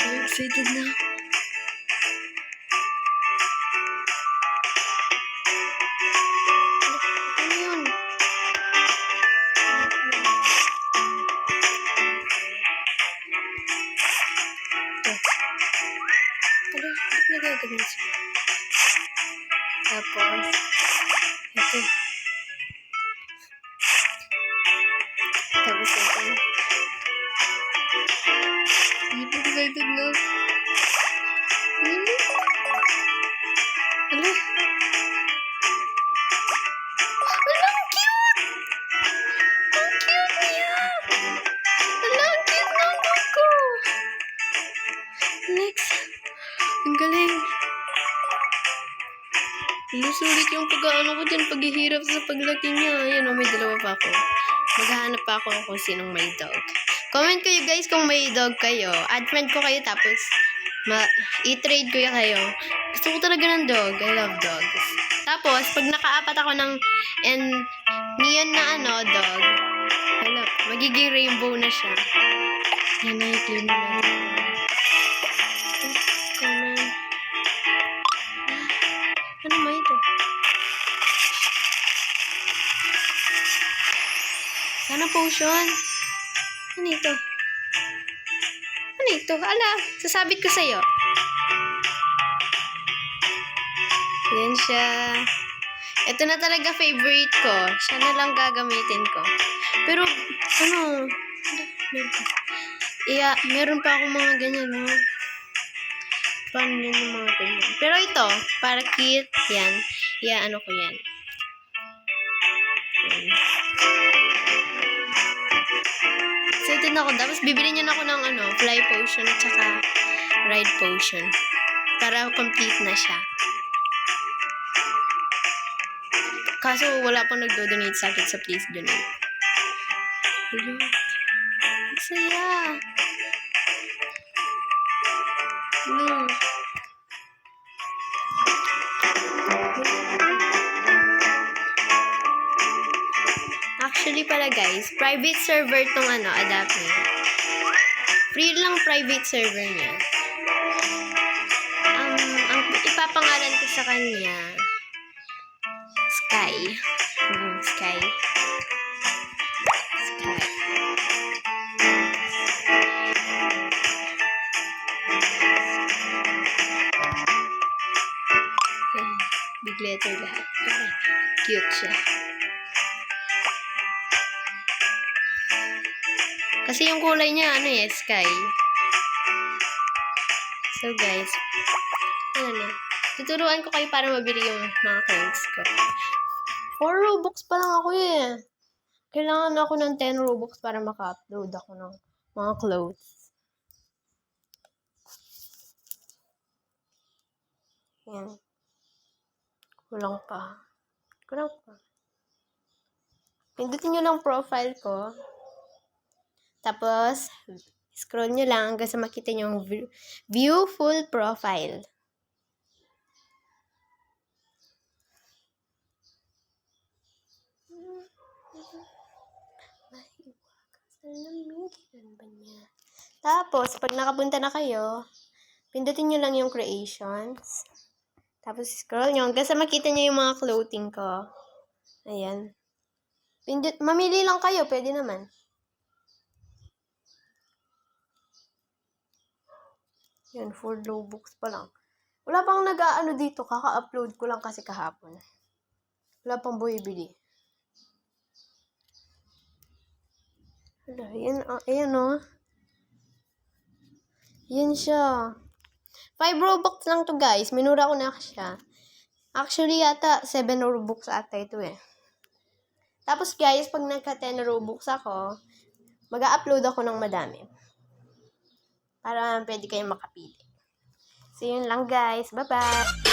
I'm excited na. Ano yun? Ito. Ba't nagagawin siya? Tapos, ito. Tapos ito. Hindi pa excited na. Ala. Ala, ang cute! Ang cute niya! Ala, ang cute naman ko! Next. Ang galing. Sulit yung pag-ano ko dyan, paghihirap sa paglaki niya. Ayan o, may dalawa pa ako. Maghahanap pa ako kung sinong may dog. Comment kayo guys kung may dog kayo. Add friend ko kayo tapos i-trade ko kayo. Gusto ko talaga ng dog. I love dogs. Tapos, pag nakaapat ako ng neon na dog, hala, magiging rainbow na siya. Yan na, i-clean na natin. Ano ba ito? Sana potion. Ano ito? Ano ito? Ala, sasabit ko sa'yo. Yan siya. Ito na talaga favorite ko. Siya na lang gagamitin ko. Pero, meron pa akong mga ganyan, no? Paano yan yung mga ganyan? Pero ito, para cute, yan. Ano ko yan. Yan. Excited na ako. Tapos, bibili niya na ako ng fly potion at saka ride potion. Para complete na siya. Kaso, wala pang nagdo-donate sa akin sa Please Donate. Hello. Ang saya. Hello. Actually pala guys, private server tong adapt niya. Free lang private server niya. Ang ipapangalan ko sa kanya, Sky. Sky. Big letter lahat. Cute siya. Kasi yung kulay niya, sky. So, guys, tuturuan ko kayo para mabili yung mga clothes ko. 4 Robux pa lang ako eh. Kailangan ako ng 10 Robux para maka-upload ako ng mga clothes. Yan. Kulang pa. Pindutin nyo lang profile ko. Tapos, scroll nyo lang hanggang sa makita nyo yung view full profile. Tapos, pag nakapunta na kayo, pindutin nyo lang yung creations. Tapos, scroll nyo hanggang sa makita nyo yung mga clothing ko. Ayan. Mamili lang kayo, pwede naman. Yan, 4 Robux pa lang. Wala pang dito, kaka-upload ko lang kasi kahapon. Wala pang bumibili. Ayan o. Yan siya. 5 Robux lang to guys. Minura ko na siya. Actually, yata 7 Robux ata ito eh. Tapos guys, pag nagka 10 Robux ako, mag-upload ako ng madami. Para pwede kayong makapili. So, yun lang guys. Bye-bye!